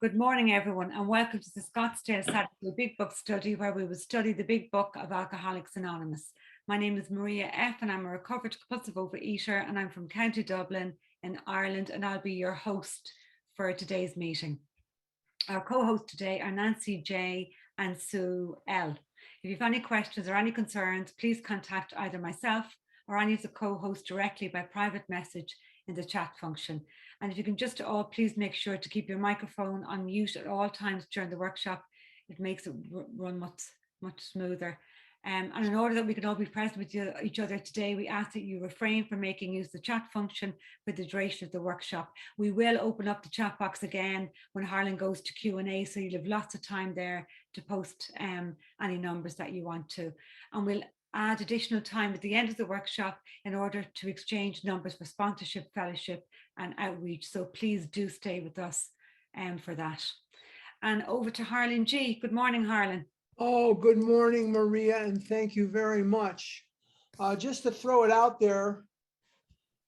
Good morning, everyone, and welcome to the Scottsdale Saturday Big Book Study, where we will study the Big Book of Alcoholics Anonymous. My name is Maria F., and I'm a recovered compulsive overeater, and I'm from County Dublin in Ireland, and I'll be your host for today's meeting. Our co-hosts today are Nancy J. and Sue L. If you have any questions or any concerns, please contact either myself or any of the co-hosts directly by private message in the chat function. And if you can just all please make sure to keep your microphone on mute at all times during the workshop. It makes it run much smoother. And in order that we can all be present with each other today, we ask that you refrain from making use of the chat function for the duration of the workshop. We will open up the chat box again when Harlan goes to Q&A, so you'll have lots of time there to post any numbers that you want to. And we'll add additional time at the end of the workshop in order to exchange numbers for sponsorship, fellowship and outreach. So please do stay with us for that. And over to Harlan G. Good morning, Harlan. Oh, good morning, Maria, and thank you very much. Just to throw it out there,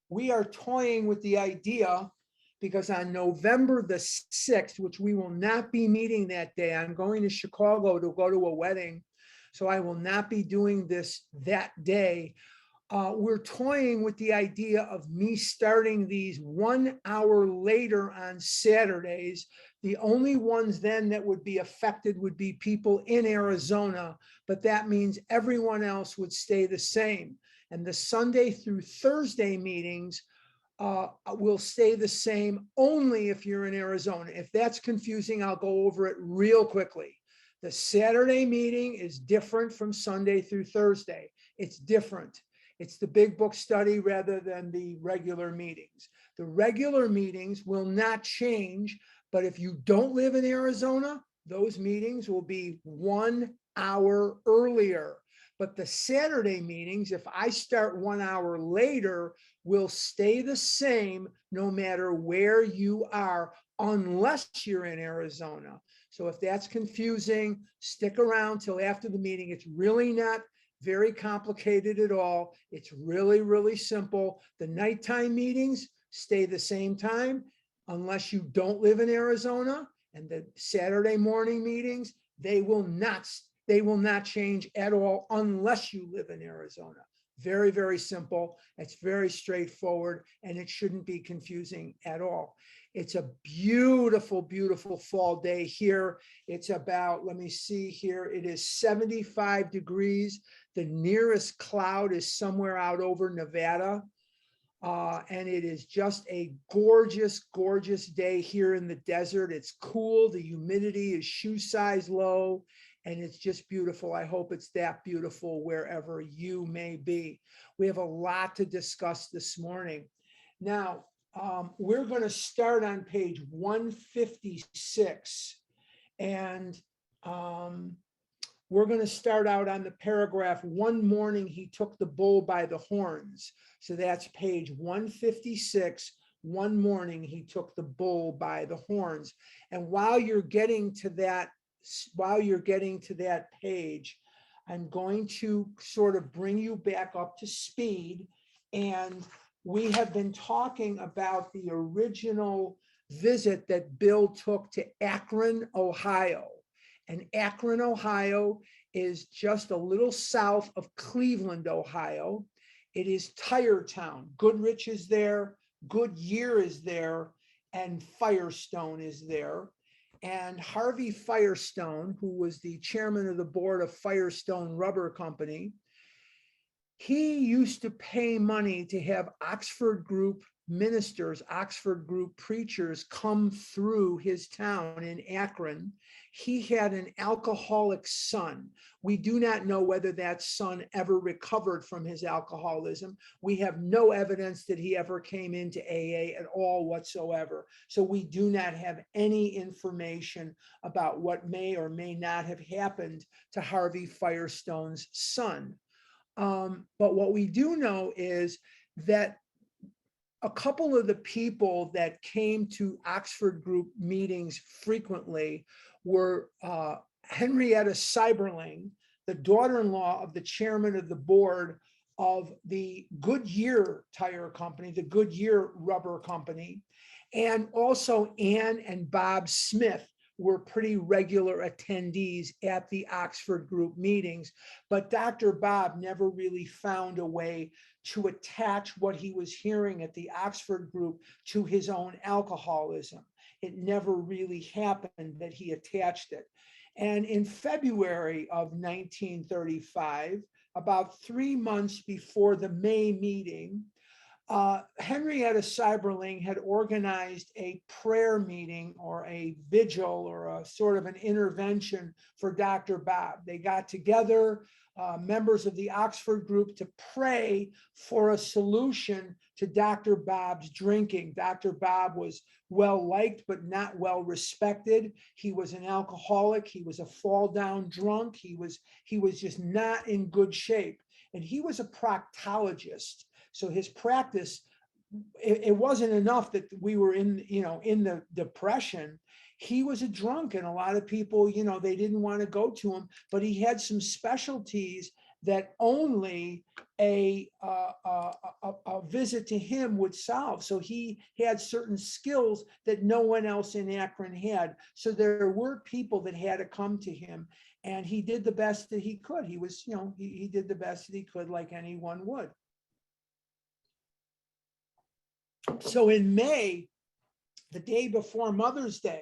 we are toying with the idea because on November the 6th, which we will not be meeting that day, I'm going to Chicago to go to a wedding, so I will not be doing this that day. We're toying with the idea of me starting these 1 hour later on Saturdays. The only ones then that would be affected would be people in Arizona, but that means everyone else would stay the same. And the Sunday through Thursday meetings will stay the same only if you're in Arizona. If that's confusing, I'll go over it real quickly. The Saturday meeting is different from Sunday through Thursday. It's different. It's the big book study rather than the regular meetings. The regular meetings will not change, but if you don't live in Arizona, those meetings will be 1 hour earlier. But the Saturday meetings, if I start 1 hour later, will stay the same no matter where you are, unless you're in Arizona. So if that's confusing, stick around till after the meeting. It's really not very complicated at all. It's really simple. The nighttime meetings stay the same time unless you don't live in Arizona, and the Saturday morning meetings, they will not change at all unless you live in Arizona. Very simple. It's very straightforward, and it shouldn't be confusing at all. It's a beautiful fall day here. It's about, let me see here, it is 75 degrees. The nearest cloud is somewhere out over Nevada. And it is just a gorgeous day here in the desert. It's cool. The humidity is shoe size low, and it's just beautiful. I hope it's that beautiful wherever you may be. We have a lot to discuss this morning. Now, we're going to start on page 156, and we're going to start out on the paragraph, "One morning he took the bull by the horns." So that's page 156. One morning he took the bull by the horns. And while you're getting to that page, I'm going to sort of bring you back up to speed. And we have been talking about the original visit that Bill took to Akron, Ohio. And Akron, Ohio is just a little south of Cleveland, Ohio. It is Tire Town. Goodrich is there, Goodyear is there, and Firestone is there. And Harvey Firestone, who was the chairman of the board of Firestone Rubber Company, he used to pay money to have Oxford Group ministers, Oxford Group preachers come through his town in Akron. He had an alcoholic son. We do not know whether that son ever recovered from his alcoholism. We have no evidence that he ever came into AA at all whatsoever. So we do not have any information about what may or may not have happened to Harvey Firestone's son. But what we do know is that a couple of the people that came to Oxford Group meetings frequently were Henrietta Seiberling, the daughter-in-law of the chairman of the board of the Goodyear Tire Company, the Goodyear Rubber Company, And also Ann and Bob Smith were pretty regular attendees at the Oxford group meetings, but Dr. Bob never really found a way to attach what he was hearing at the Oxford group to his own alcoholism. It never really happened that he attached it. And in February of 1935, about 3 months before the May meeting, Henrietta Seiberling had organized a prayer meeting or a vigil or a sort of an intervention for Dr. Bob. They got together, members of the Oxford group, to pray for a solution to Dr. Bob's drinking. Dr. Bob was well liked, but not well respected. He was an alcoholic. He was a fall down drunk. He was just not in good shape. And he was a proctologist. So his practice, it wasn't enough that we were in the depression. He was a drunk, and a lot of people, they didn't want to go to him, but he had some specialties that only a visit to him would solve. So he had certain skills that no one else in Akron had. So there were people that had to come to him, and he did the best that he could. He was, he did the best that he could, like anyone would. So in May, the day before Mother's Day,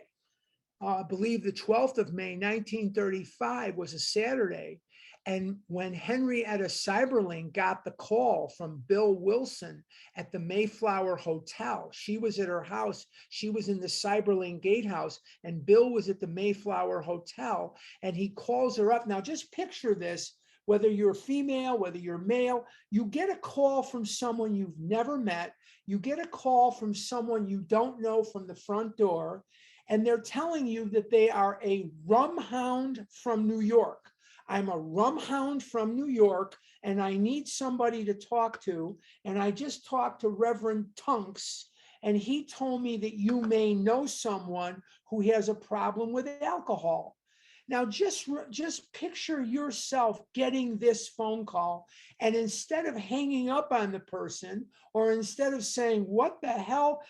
I believe the 12th of May, 1935 was a Saturday. And when Henrietta Seiberling got the call from Bill Wilson at the Mayflower Hotel, she was at her house. She was in the Seiberling Gatehouse, and Bill was at the Mayflower Hotel, and he calls her up. Now, just picture this. Whether you're female, whether you're male, you get a call from someone you've never met. You get a call from someone you don't know from the front door, and they're telling you that they are a rum hound from New York. I'm a rum hound from New York, and I need somebody to talk to. And I just talked to Reverend Tunks, and he told me that you may know someone who has a problem with alcohol. Now, just picture yourself getting this phone call, and instead of hanging up on the person, or instead of saying, what the hell,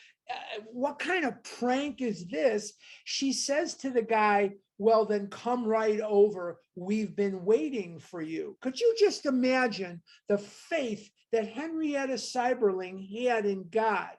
what kind of prank is this? She says to the guy, well, then come right over. We've been waiting for you. Could you just imagine the faith that Henrietta Seiberling had in God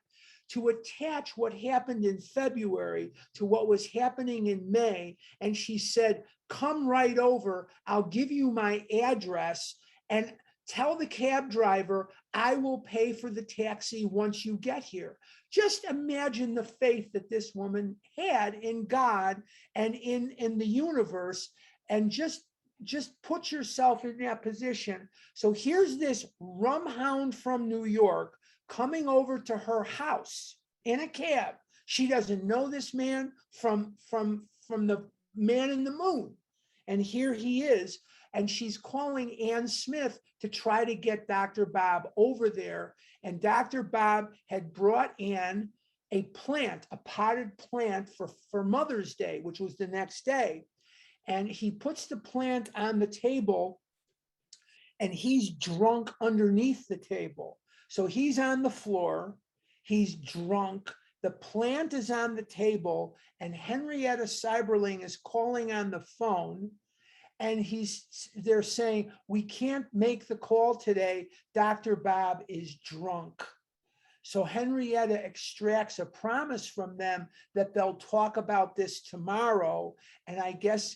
to attach what happened in February to what was happening in May? And she said, come right over. I'll give you my address and tell the cab driver I will pay for the taxi once you get here. Just imagine the faith that this woman had in God and in the universe, and just put yourself in that position. So here's this rum hound from New York coming over to her house in a cab. She doesn't know this man from the man in the moon. And here he is. And she's calling Ann Smith to try to get Dr. Bob over there. And Dr. Bob had brought Ann a plant, a potted plant for Mother's Day, which was the next day. And he puts the plant on the table, and he's drunk underneath the table. So he's on the floor, he's drunk, the plant is on the table, and Henrietta Seiberling is calling on the phone. And they're saying, we can't make the call today. Dr. Bob is drunk. So Henrietta extracts a promise from them that they'll talk about this tomorrow. And I guess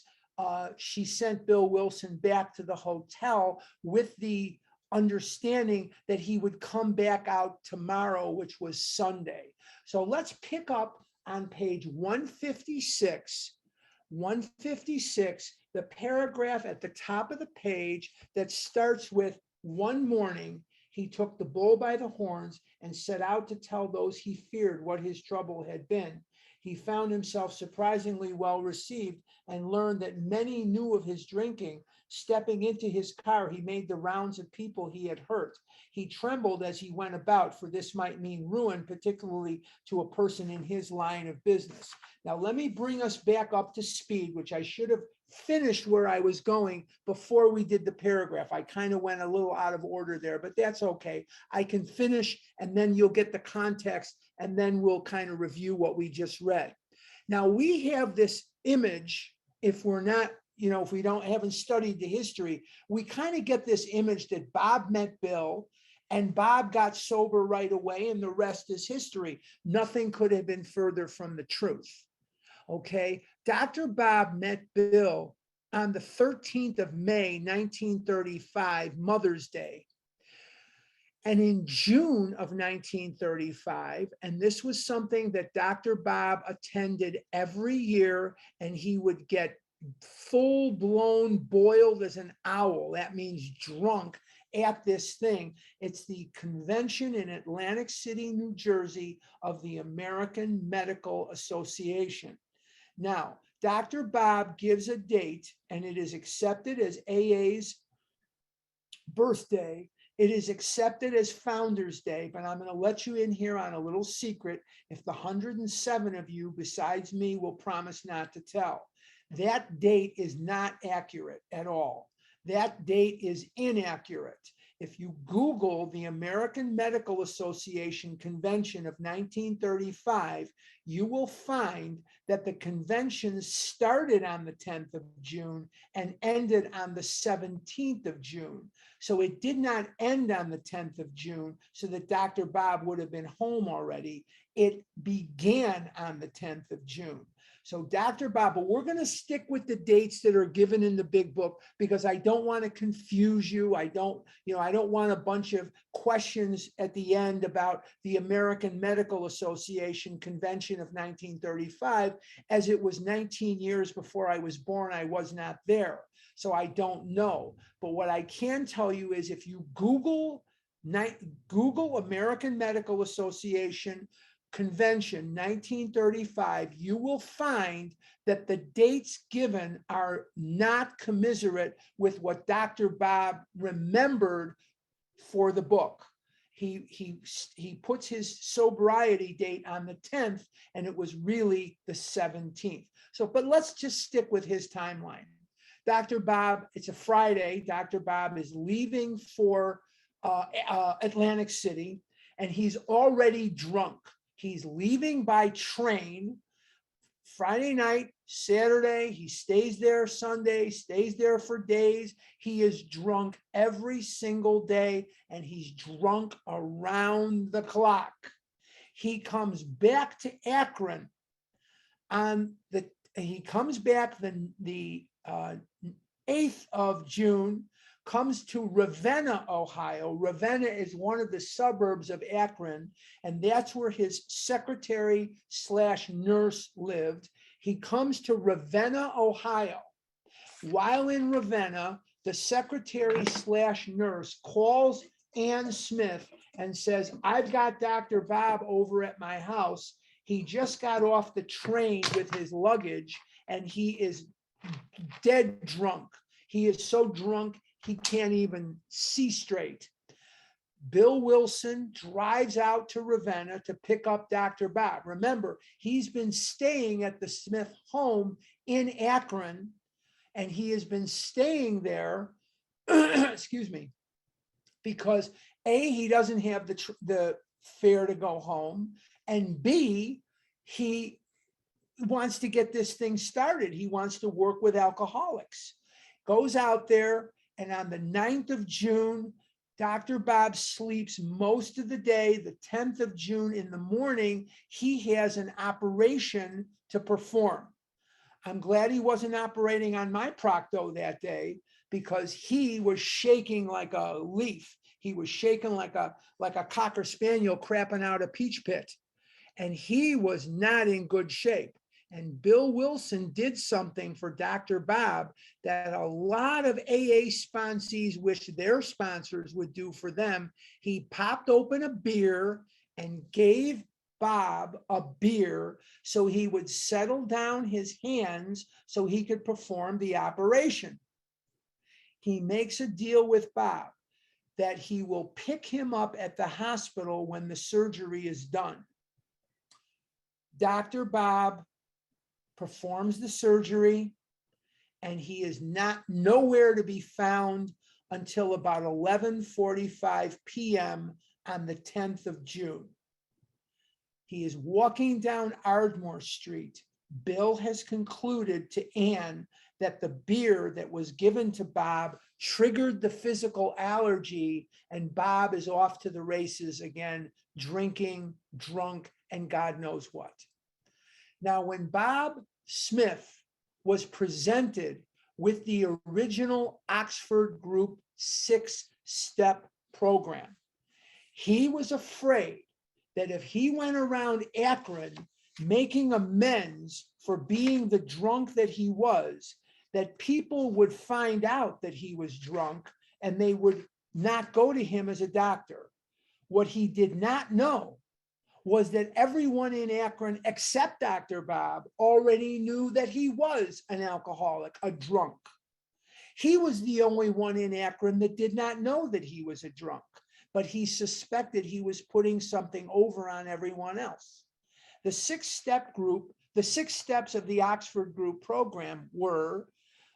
she sent Bill Wilson back to the hotel with the understanding that he would come back out tomorrow, which was Sunday. So let's pick up on page 156. 156, the paragraph at the top of the page that starts with, one morning, he took the bull by the horns and set out to tell those he feared what his trouble had been. He found himself surprisingly well received and learned that many knew of his drinking. Stepping into his car, he made the rounds of people he had hurt. He trembled as he went about, for this might mean ruin, particularly to a person in his line of business. Now, let me bring us back up to speed, which I should have finished where I was going before we did the paragraph. I kind of went a little out of order there, but that's okay. I can finish and then you'll get the context and then we'll kind of review what we just read. Now we have this image, if we're not, if we haven't studied the history, we kind of get this image that Bob met Bill and Bob got sober right away and the rest is history. Nothing could have been further from the truth. Okay, Dr. Bob met Bill on the 13th of May, 1935, Mother's Day. And in June of 1935, and this was something that Dr. Bob attended every year, and he would get full-blown boiled as an owl. That means drunk at this thing. It's the convention in Atlantic City, New Jersey of the American Medical Association. Now, Dr. Bob gives a date and it is accepted as AA's birthday. It is accepted as Founders Day, but I'm going to let you in here on a little secret. If the 107 of you besides me will promise not to tell, that date is not accurate at all. That date is inaccurate. If you Google the American Medical Association Convention of 1935, you will find that the convention started on the 10th of June and ended on the 17th of June. So it did not end on the 10th of June so that Dr. Bob would have been home already. It began on the 10th of June. So Dr. Bob, but we're going to stick with the dates that are given in the big book because I don't want to confuse you. I don't want a bunch of questions at the end about the American Medical Association Convention of 1935, as it was 19 years before I was born. I was not there, so I don't know. But what I can tell you is if you Google American Medical Association Convention 1935, you will find that the dates given are not commiserate with what Dr. Bob remembered for the book. He puts his sobriety date on the 10th and it was really the 17th. So, but let's just stick with his timeline. Dr. Bob, it's a Friday. Dr. Bob is leaving for Atlantic City and he's already drunk. He's leaving by train Friday night, Saturday. He stays there Sunday, stays there for days. He is drunk every single day and he's drunk around the clock. He comes back to Akron he comes back the 8th of June, comes to Ravenna, Ohio. Ravenna is one of the suburbs of Akron, and that's where his secretary/nurse lived. He comes to Ravenna, Ohio. While in Ravenna, the secretary/nurse calls Ann Smith and says, I've got Dr. Bob over at my house. He just got off the train with his luggage, and he is dead drunk. He is so drunk, he can't even see straight. Bill Wilson drives out to Ravenna to pick up Dr. Bob. Remember, he's been staying at the Smith home in Akron, and he has been staying there, excuse me, because A, he doesn't have the fare to go home, and B, he wants to get this thing started. He wants to work with alcoholics. Goes out there, and on the 9th of June, Dr. Bob sleeps most of the day. The 10th of June in the morning, he has an operation to perform. I'm glad he wasn't operating on my procto that day because he was shaking like a leaf. He was shaking like a Cocker Spaniel crapping out a peach pit. And he was not in good shape. And Bill Wilson did something for Dr. Bob that a lot of AA sponsees wish their sponsors would do for them. He popped open a beer and gave Bob a beer so he would settle down his hands so he could perform the operation. He makes a deal with Bob that he will pick him up at the hospital when the surgery is done. Dr. Bob performs the surgery, and he is not nowhere to be found until about 11:45 p.m. on the 10th of June. He is walking down Ardmore Street. Bill has concluded to Ann that the beer that was given to Bob triggered the physical allergy, and Bob is off to the races again, drinking, drunk, and God knows what. Now, when Bob Smith was presented with the original Oxford Group 6-step program, he was afraid that if he went around Akron making amends for being the drunk that he was, that people would find out that he was drunk and they would not go to him as a doctor. What he did not know was that everyone in Akron except Dr. Bob already knew that he was an alcoholic, a drunk. He was the only one in Akron that did not know that he was a drunk, but he suspected he was putting something over on everyone else. The 6-step group, the 6 steps of the Oxford Group program were: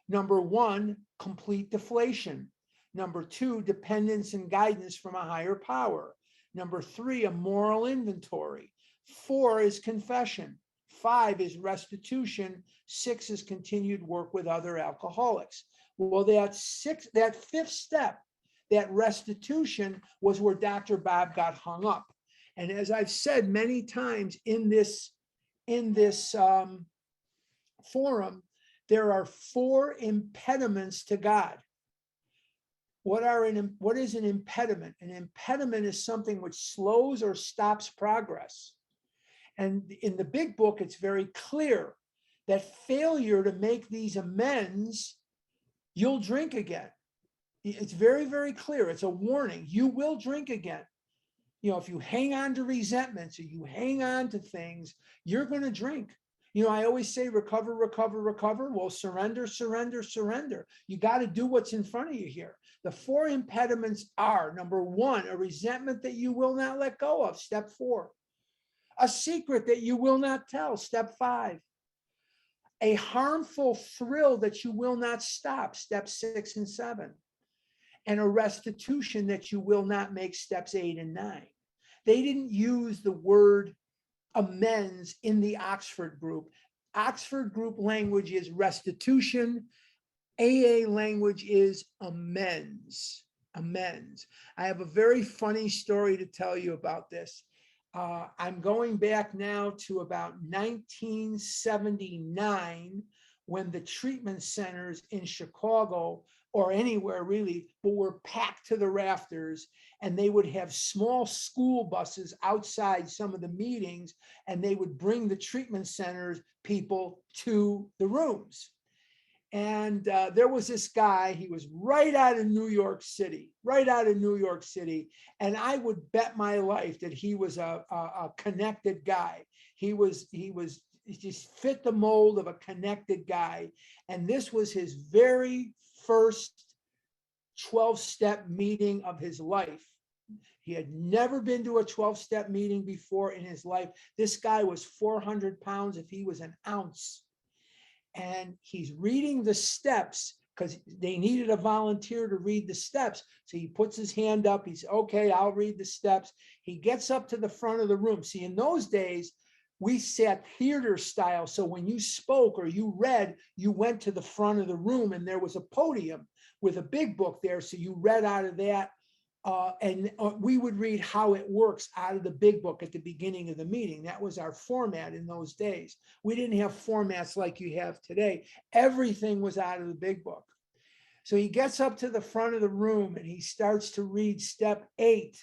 number 1, complete deflation; number 2, dependence and guidance from a higher power; number 3, a moral inventory; 4 is confession; 5 is restitution; 6 is continued work with other alcoholics. Well, that 5th step, that restitution, was where Dr. Bob got hung up. And as I've said many times in this forum, there are 4 impediments to God. What is an impediment? An impediment is something which slows or stops progress. And in the big book, it's very clear that failure to make these amends, you'll drink again. It's very, very clear. It's a warning. You will drink again. If you hang on to resentments or you hang on to things, you're going to drink. I always say recover, recover, recover. Well, surrender, surrender, surrender. You got to do what's in front of you here. The 4 impediments are: number 1, a resentment that you will not let go of, step 4. A secret that you will not tell, step 5. A harmful thrill that you will not stop, step 6 and 7. And a restitution that you will not make, steps 8 and 9. They didn't use the word amends in the Oxford Group. Oxford Group language is restitution. AA language is amends. Amends. I have a very funny story to tell you about this. I'm going back now to about 1979, when the treatment centers in Chicago, or anywhere really, but were packed to the rafters, and they would have small school buses outside some of the meetings, and they would bring the treatment centers people to the rooms. And there was this guy, he was right out of New York City, and I would bet my life that he was a connected guy. He just fit the mold of a connected guy. And this was his very first 12-step meeting of his life. He had never been to a 12-step meeting before in his life. This guy was 400 pounds if he was an ounce. And he's reading the steps because they needed a volunteer to read the steps. So he puts his hand up. He's okay, I'll read the steps. He gets up to the front of the room. See, in those days, we sat theater style. So when you spoke or you read, you went to the front of the room, and there was a podium with a big book there. So you read out of that. And we would read how it works out of the big book at the beginning of the meeting. That was our format in those days. We didn't have formats like you have today. Everything was out of the big book. So he gets up to the front of the room and he starts to read step 8.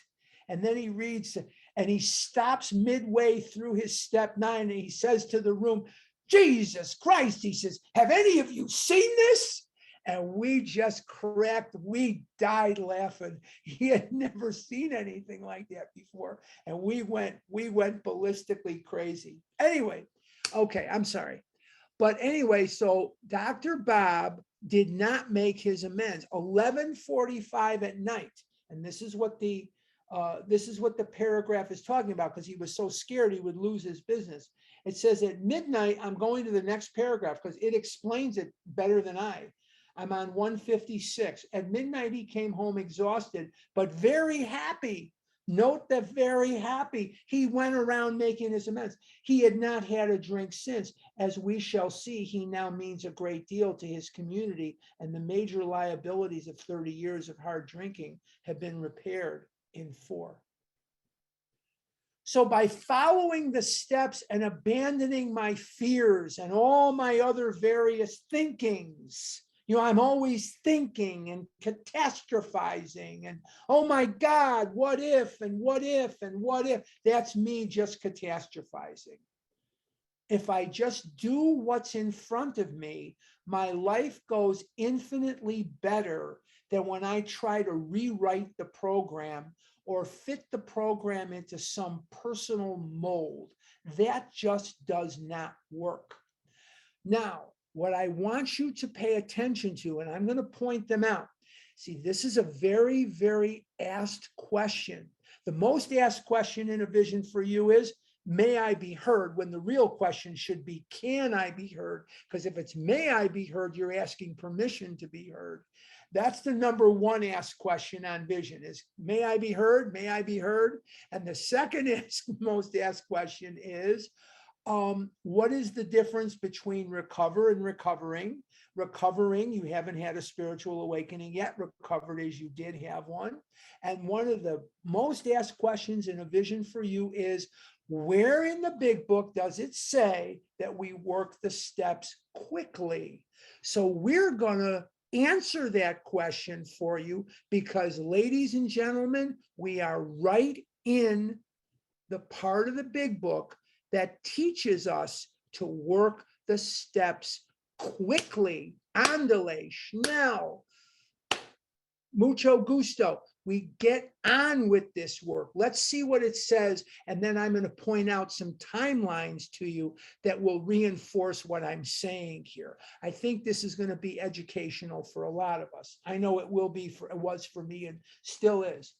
And then he reads, and he stops midway through his step 9, and he says to the room, "Jesus Christ," he says, "have any of you seen this?" And we just cracked, we died laughing. He had never seen anything like that before. And we went ballistically crazy. Anyway, okay, I'm sorry. But anyway, so Dr. Bob did not make his amends. 11:45 at night. And this is what the This is what the paragraph is talking about because he was so scared he would lose his business. It says at midnight, I'm going to the next paragraph because it explains it better than I. I'm on 156. At midnight, he came home exhausted, but very happy. Note that very happy. He went around making his amends. He had not had a drink since. As we shall see, he now means a great deal to his community, and the major liabilities of 30 years of hard drinking have been repaired in 4. So by following the steps and abandoning my fears and all my other various thinkings, I'm always thinking and catastrophizing and, oh my God, what if, and what if, and what if? That's me just catastrophizing. If I just do what's in front of me, my life goes infinitely better than when I try to rewrite the program or fit the program into some personal mold. That just does not work. Now, what I want you to pay attention to, and I'm going to point them out. See, this is a very, very asked question. The most asked question in a vision for you is, may I be heard? When the real question should be, can I be heard? Because if it's may I be heard, you're asking permission to be heard. That's the number one asked question on vision is, may I be heard? May I be heard? And the second most asked question is, what is the difference between recover and recovering? Recovering, you haven't had a spiritual awakening yet. Recovered as you did have one. And one of the most asked questions in a vision for you is, where in the big book does it say that we work the steps quickly? So we're going to answer that question for you because, ladies and gentlemen, we are right in the part of the big book that teaches us to work the steps quickly. Andale, schnell, mucho gusto. We get on with this work. Let's see what it says. And then I'm going to point out some timelines to you that will reinforce what I'm saying here. I think this is going to be educational for a lot of us. I know it will be it was for me and still is.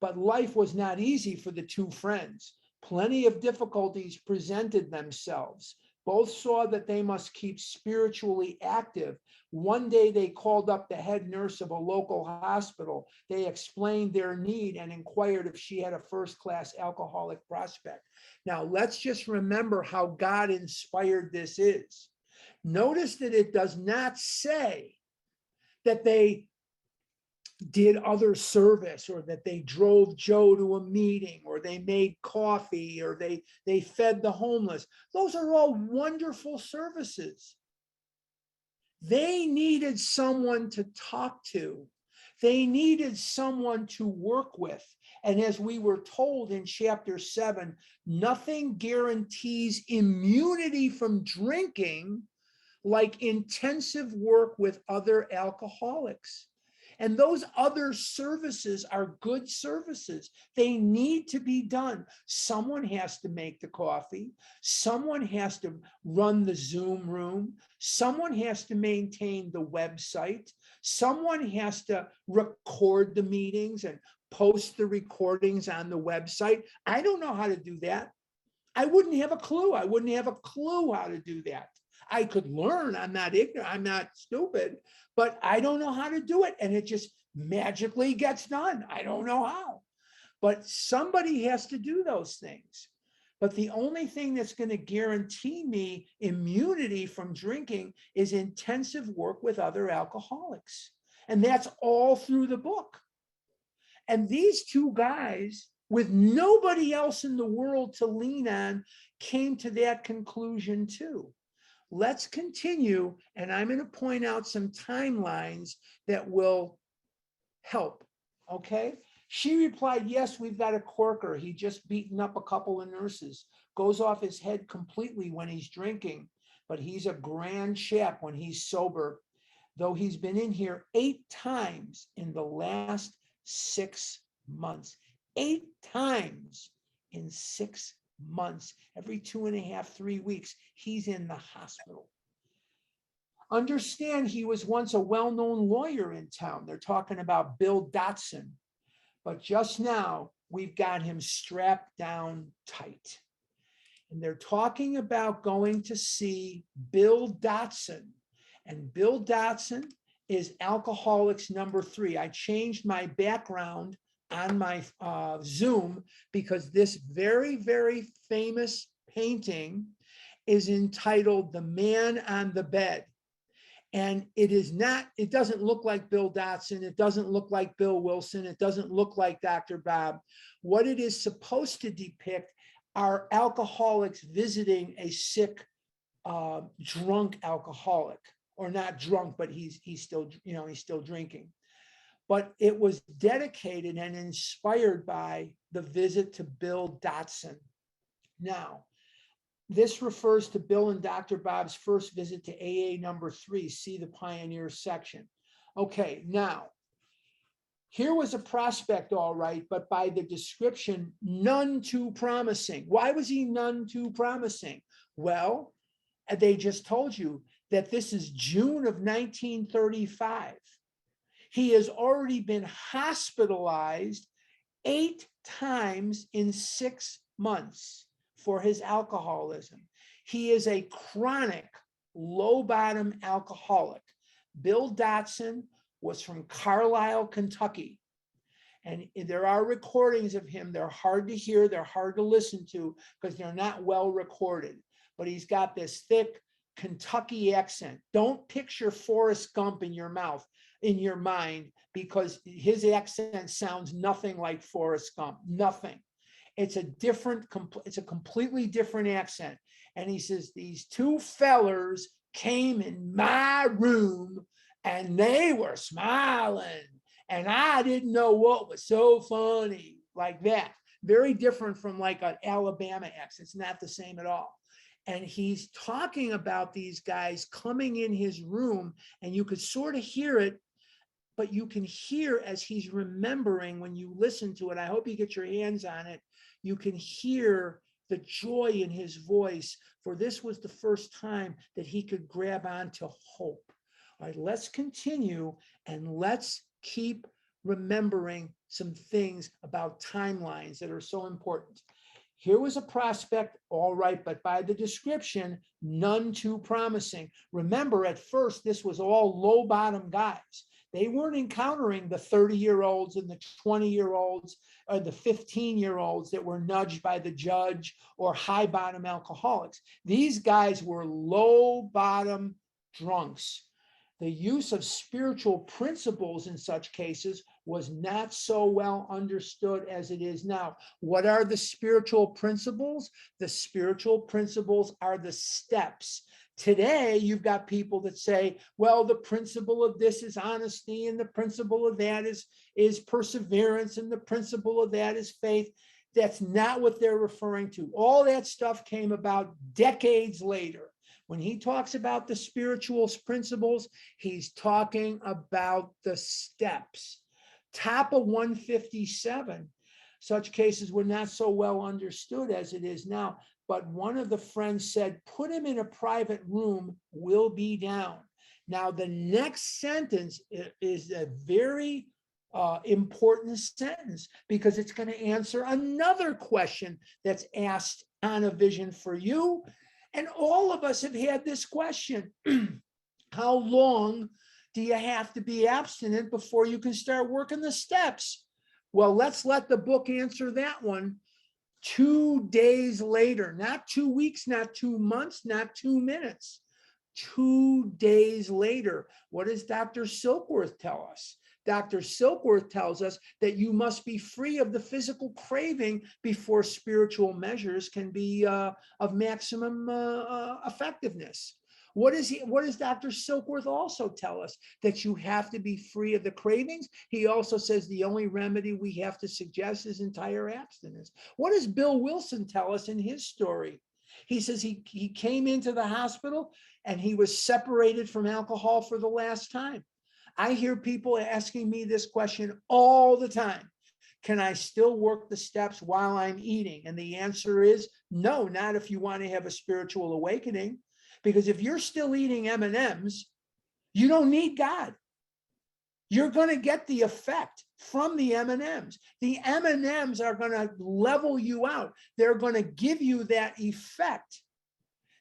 But life was not easy for the two friends. Plenty of difficulties presented themselves. Both saw that they must keep spiritually active. One day they called up the head nurse of a local hospital. They explained their need and inquired if she had a first-class alcoholic prospect. Now, let's just remember how God-inspired this is. Notice that it does not say that they did other service or that they drove Joe to a meeting or they made coffee or they fed the homeless. Those are all wonderful services. They needed someone to talk to. They needed someone to work with. And as we were told in chapter 7, nothing guarantees immunity from drinking like intensive work with other alcoholics. And those other services are good services. They need to be done. Someone has to make the coffee. Someone has to run the Zoom room. Someone has to maintain the website. Someone has to record the meetings and post the recordings on the website. I don't know how to do that. I wouldn't have a clue. I wouldn't have a clue how to do that. I could learn. I'm not ignorant. I'm not stupid, but I don't know how to do it. And it just magically gets done. I don't know how, but somebody has to do those things. But the only thing that's going to guarantee me immunity from drinking is intensive work with other alcoholics. And that's all through the book. And these two guys, with nobody else in the world to lean on, came to that conclusion too. Let's continue, and I'm going to point out some timelines that will help, okay? She replied, yes, we've got a corker. He just beaten up a couple of nurses. Goes off his head completely when he's drinking, but he's a grand chap when he's sober, though he's been in here 8 times in the last 6 months. 8 times in 6 months. Every 2.5, 3 weeks, he's in the hospital. Understand, he was once a well-known lawyer in town. They're talking about Bill Dotson. But just now, we've got him strapped down tight. And they're talking about going to see Bill Dotson. And Bill Dotson is Alcoholics number 3. I changed my background on my Zoom because this very, very famous painting is entitled The Man on the Bed. And it doesn't look like Bill Dotson. It doesn't look like Bill Wilson. It doesn't look like Dr. Bob. What it is supposed to depict are alcoholics visiting a sick, drunk alcoholic, or not drunk, but he's still, he's still drinking. But it was dedicated and inspired by the visit to Bill Dotson. Now, this refers to Bill and Dr. Bob's first visit to AA number 3. See the Pioneer section. Okay, now, here was a prospect, all right, but by the description, none too promising. Why was he none too promising? Well, they just told you that this is June of 1935. He has already been hospitalized 8 times in 6 months for his alcoholism. He is a chronic low bottom alcoholic. Bill Dotson was from Carlisle, Kentucky. And there are recordings of him. They're hard to hear. They're hard to listen to because they're not well recorded. But he's got this thick Kentucky accent. Don't picture Forrest Gump in your mind, because his accent sounds nothing like Forrest Gump. Nothing. It's a completely different accent. And he says, these 2 fellers came in my room and they were smiling. And I didn't know what was so funny, like that. Very different from like an Alabama accent. It's not the same at all. And he's talking about these guys coming in his room, and you could sort of hear it, but you can hear as he's remembering when you listen to it. I hope you get your hands on it. You can hear the joy in his voice, for this was the first time that he could grab onto hope. All right, let's continue and let's keep remembering some things about timelines that are so important. Here was a prospect, all right, but by the description, none too promising. Remember, at first, this was all low bottom guys. They weren't encountering the 30-year-olds and the 20-year-olds or the 15-year-olds that were nudged by the judge or high bottom alcoholics. These guys were low bottom drunks. The use of spiritual principles in such cases was not so well understood as it is now. What are the spiritual principles? The spiritual principles are the steps. Today, you've got people that say, well, the principle of this is honesty, and the principle of that is perseverance, and the principle of that is faith. That's not what they're referring to. All that stuff came about decades later. When he talks about the spiritual principles, he's talking about the steps. Top of 157, such cases were not so well understood as it is now. But one of the friends said, put him in a private room, we'll be down. Now, the next sentence is a very important sentence, because it's going to answer another question that's asked on A Vision for You. And all of us have had this question. How long do you have to be abstinent before you can start working the steps? Well, let's let the book answer that one. 2 days later, not 2 weeks, not 2 months, not 2 minutes. 2 days later, what does Dr. Silkworth tell us? Dr. Silkworth tells us that you must be free of the physical craving before spiritual measures can be of maximum effectiveness. What does Dr. Silkworth also tell us? That you have to be free of the cravings. He also says the only remedy we have to suggest is entire abstinence. What does Bill Wilson tell us in his story? He says he came into the hospital and he was separated from alcohol for the last time. I hear people asking me this question all the time. Can I still work the steps while I'm eating? And the answer is no, not if you want to have a spiritual awakening. Because if you're still eating M&Ms, you don't need God. You're going to get the effect from the M&Ms. The M&Ms are going to level you out. They're going to give you that effect.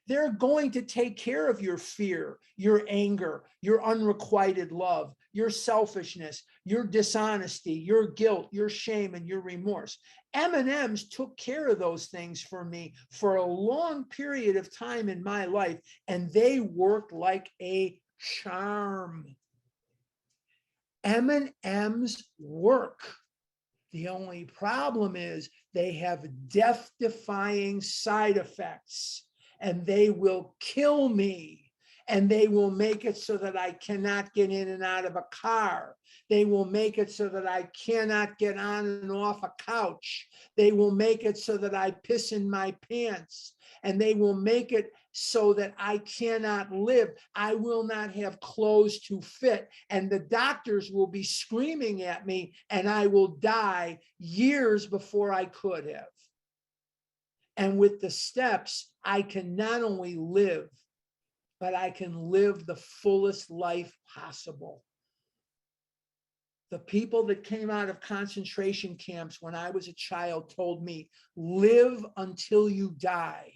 They're going to take care of your fear, your anger, your unrequited love, your selfishness, your dishonesty, your guilt, your shame, and your remorse. M&Ms took care of those things for me for a long period of time in my life, and they worked like a charm. M&Ms work. The only problem is they have death-defying side effects, and they will kill me, and they will make it so that I cannot get in and out of a car. They will make it so that I cannot get on and off a couch. They will make it so that I piss in my pants, and they will make it so that I cannot live. I will not have clothes to fit, and the doctors will be screaming at me, and I will die years before I could have. And with the steps, I can not only live, but I can live the fullest life possible. The people that came out of concentration camps when I was a child told me, live until you die.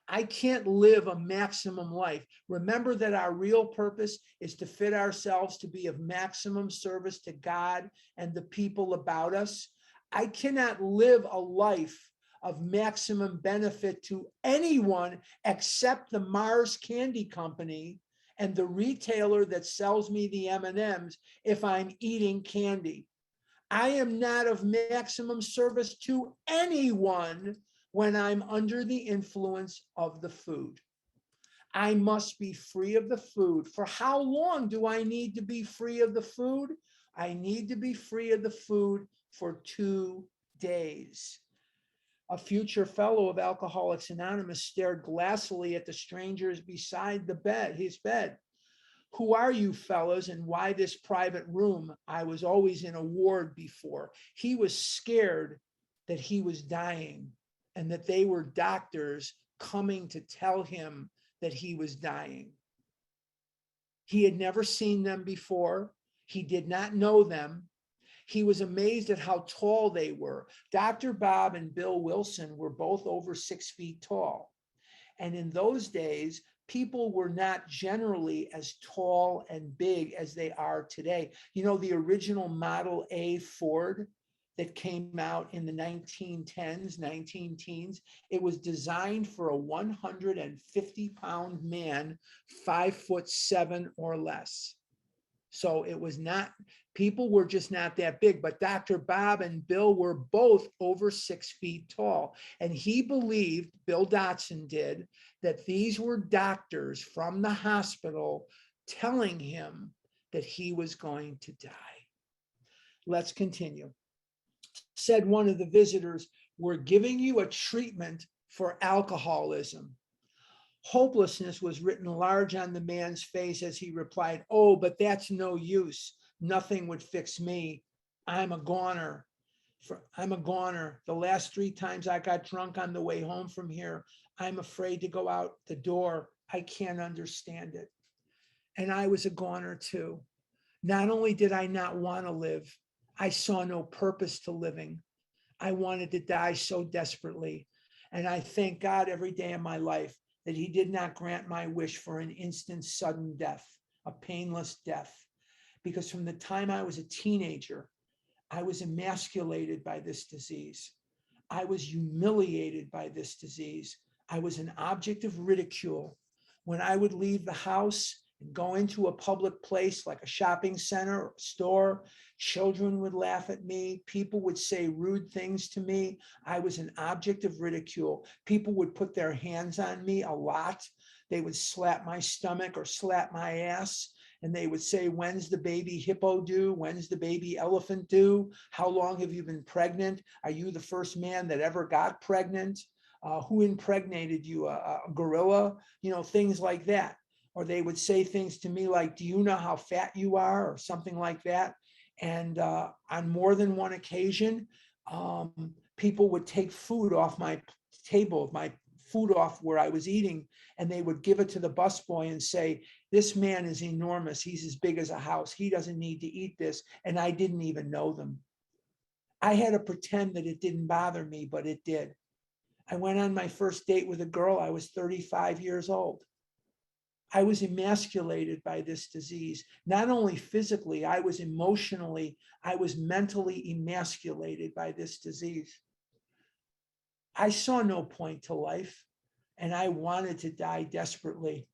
I can't live a maximum life. Remember that our real purpose is to fit ourselves to be of maximum service to God and the people about us. I cannot live a life of maximum benefit to anyone except the Mars Candy Company and the retailer that sells me the M&Ms if I'm eating candy. I am not of maximum service to anyone when I'm under the influence of the food. I must be free of the food. For how long do I need to be free of the food? I need to be free of the food for 2 days. A future fellow of Alcoholics Anonymous stared glassily at the strangers beside his bed. Who are you fellas, and why this private room? I was always in a ward before. He was scared that he was dying and that they were doctors coming to tell him that he was dying. He had never seen them before. He did not know them. He was amazed at how tall they were. Dr. Bob and Bill Wilson were both over 6 feet tall. And in those days, people were not generally as tall and big as they are today. You know, the original Model A Ford that came out in the 1910s, 19 teens, it was designed for a 150-pound man, 5'7" or less. So it was not, people were just not that big, but Dr. Bob and Bill were both over 6 feet tall. And he believed, Bill Dotson did, that these were doctors from the hospital telling him that he was going to die. Let's continue. Said one of the visitors, we're giving you a treatment for alcoholism. Hopelessness was written large on the man's face as he replied, oh, but that's no use. Nothing would fix me. I'm a goner. I'm a goner. The last 3 times I got drunk on the way home from here, I'm afraid to go out the door. I can't understand it. And I was a goner too. Not only did I not want to live, I saw no purpose to living. I wanted to die so desperately. And I thank God every day of my life that he did not grant my wish for an instant sudden death, a painless death. Because from the time I was a teenager, I was emasculated by this disease. I was humiliated by this disease. I was an object of ridicule. When I would leave the house and go into a public place like a shopping center or store, children would laugh at me. People would say rude things to me. I was an object of ridicule. People would put their hands on me a lot. They would slap my stomach or slap my ass. And they would say, when's the baby hippo due? When's the baby elephant due? How long have you been pregnant? Are you the first man that ever got pregnant? Who impregnated you? A gorilla? You know, things like that. Or they would say things to me like, do you know how fat you are? Or something like that. And on more than one occasion, people would take food off my table, my food off where I was eating, and they would give it to the busboy and say, this man is enormous. He's as big as a house. He doesn't need to eat this. And I didn't even know them. I had to pretend that it didn't bother me, but it did. I went on my first date with a girl. I was 35 years old. I was emasculated by this disease. Not only physically, I was emotionally, I was mentally emasculated by this disease. I saw no point to life, and I wanted to die desperately.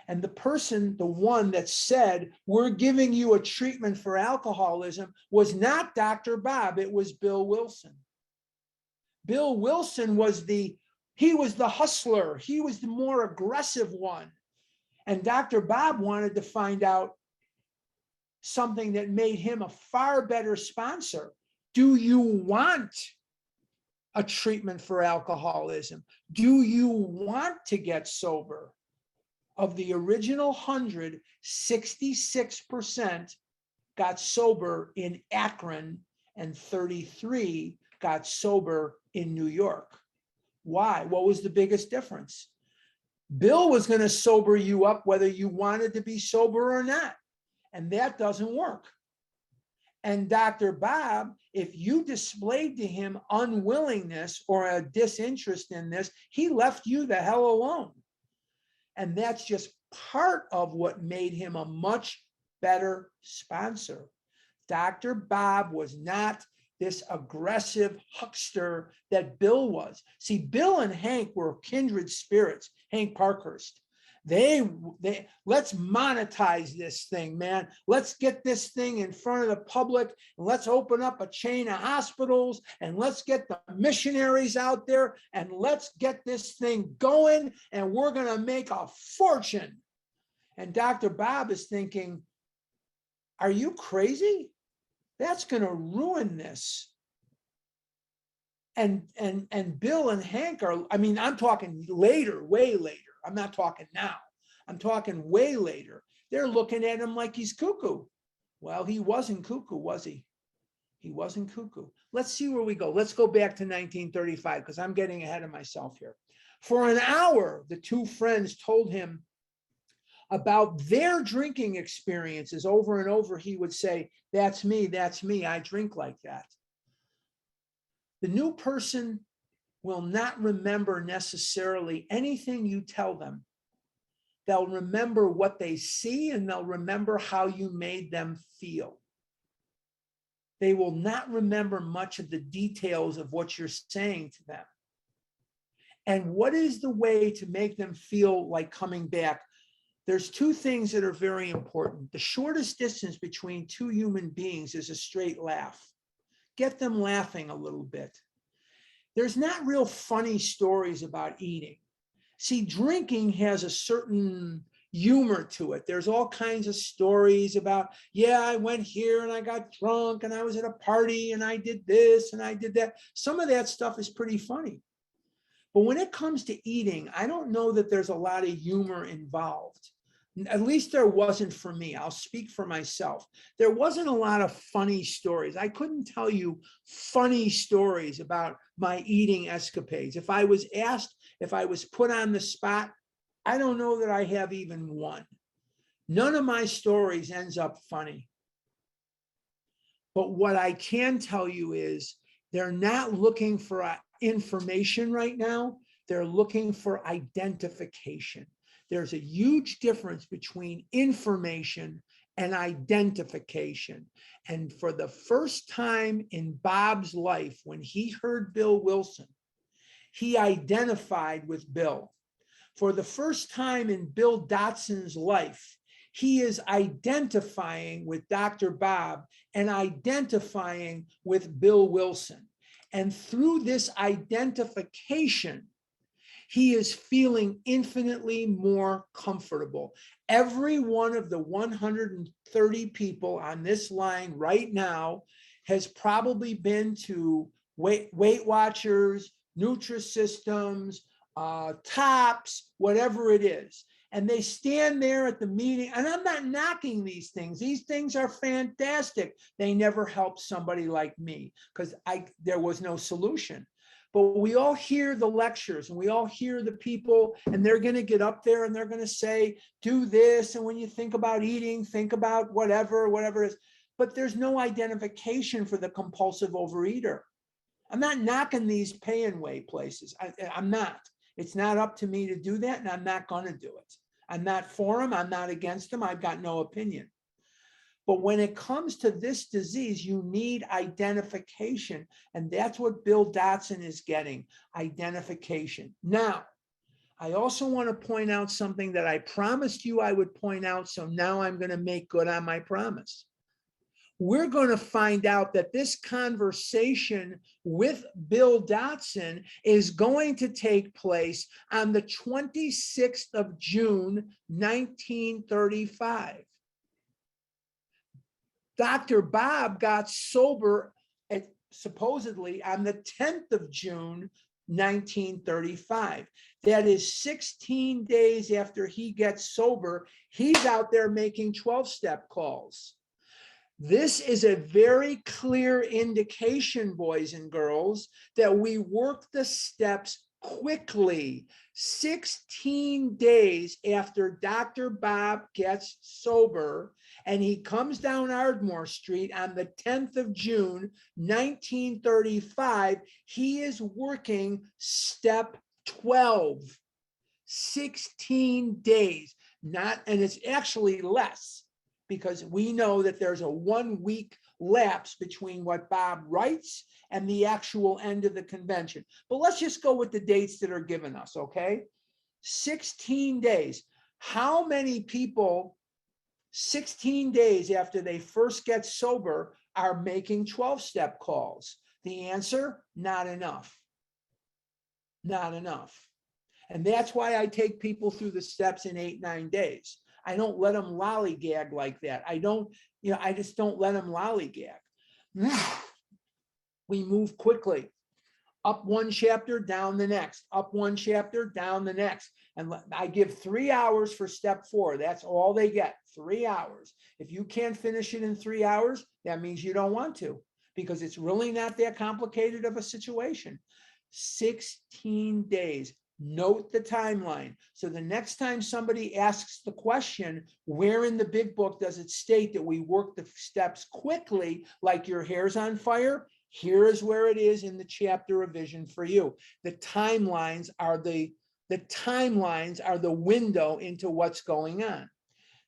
And the person, the one that said, we're giving you a treatment for alcoholism, was not Dr. Bob, it was Bill Wilson. Bill Wilson was the hustler. He was the more aggressive one. And Dr. Bob wanted to find out something that made him a far better sponsor. Do you want a treatment for alcoholism? Do you want to get sober? Of the original 100, 66% got sober in Akron and 33 got sober in New York. Why? What was the biggest difference? Bill was going to sober you up whether you wanted to be sober or not. And that doesn't work. And Dr. Bob, if you displayed to him unwillingness or a disinterest in this, he left you the hell alone. And that's just part of what made him a much better sponsor. Dr. Bob was not this aggressive huckster that Bill was. See, Bill and Hank were kindred spirits, Hank Parkhurst. They let's monetize this thing, man. Let's get this thing in front of the public, and let's open up a chain of hospitals, and let's get the missionaries out there, and let's get this thing going, and we're going to make a fortune. And Dr. Bob is thinking, are you crazy? That's going to ruin this. And Bill and Hank are, I mean, I'm talking later, way later. I'm not talking now. I'm talking way later. They're looking at him like he's cuckoo. Well, he wasn't cuckoo, was he? He wasn't cuckoo. Let's see where we go. Let's go back to 1935 because I'm getting ahead of myself here. For an hour, the two friends told him about their drinking experiences over and over. He would say, that's me, I drink like that. The new person will not remember necessarily anything you tell them. They'll remember what they see, and they'll remember how you made them feel. They will not remember much of the details of what you're saying to them. And what is the way to make them feel like coming back? There's two things that are very important. The shortest distance between two human beings is a straight laugh. Get them laughing a little bit. There's not real funny stories about eating. See, drinking has a certain humor to it. There's all kinds of stories about, yeah, I went here and I got drunk and I was at a party and I did this and I did that. Some of that stuff is pretty funny. But when it comes to eating, I don't know that there's a lot of humor involved. At least there wasn't for me. I'll speak for myself. There wasn't a lot of funny stories. I couldn't tell you funny stories about my eating escapades. If I was asked, if I was put on the spot, I don't know that I have even one. None of my stories ends up funny. But what I can tell you is they're not looking for information right now. They're looking for identification. There's a huge difference between information and identification. And for the first time in Bob's life, when he heard Bill Wilson, he identified with Bill. For the first time in Bill Dotson's life, he is identifying with Dr. Bob and identifying with Bill Wilson. And through this identification, he is feeling infinitely more comfortable. Every one of the 130 people on this line right now has probably been to Weight Watchers, Nutrisystems, Tops, whatever it is. And they stand there at the meeting, and I'm not knocking these things. These things are fantastic. They never helped somebody like me because there was no solution. But we all hear the lectures and we all hear the people, and they're going to get up there and they're going to say, do this. And when you think about eating, think about whatever it is. But there's no identification for the compulsive overeater. I'm not knocking these pay and way places. I'm not. It's not up to me to do that, and I'm not going to do it. I'm not for them. I'm not against them. I've got no opinion. But when it comes to this disease, you need identification. And that's what Bill Dotson is getting, identification. Now, I also want to point out something that I promised you I would point out. So now I'm going to make good on my promise. We're going to find out that this conversation with Bill Dotson is going to take place on the 26th of June, 1935. Dr. Bob got sober supposedly on the 10th of June, 1935. That is 16 days after he gets sober. He's out there making 12-step calls. This is a very clear indication, boys and girls, that we work the steps quickly. 16 days after Dr. Bob gets sober, and he comes down Ardmore Street on the 10th of June, 1935, he is working step 12. 16 days, and it's actually less, because we know that there's a 1 week lapse between what Bob writes and the actual end of the convention. But let's just go with the dates that are given us, okay? 16 days. How many people 16 days after they first get sober are making 12-step calls? The answer, not enough. Not enough. And that's why I take people through the steps in 8-9 days. I don't let them lollygag like that. I just don't let them lollygag. We move quickly. Up one chapter, down the next. Up one chapter, down the next. And I give 3 hours for step 4. That's all they get, 3 hours. If you can't finish it in 3 hours, that means you don't want to, because it's really not that complicated of a situation. 16 days. Note the timeline. So the next time somebody asks the question, where in the big book does it state that we work the steps quickly, like your hair's on fire? Here is where it is in the chapter revision for you. The timelines are the window into what's going on.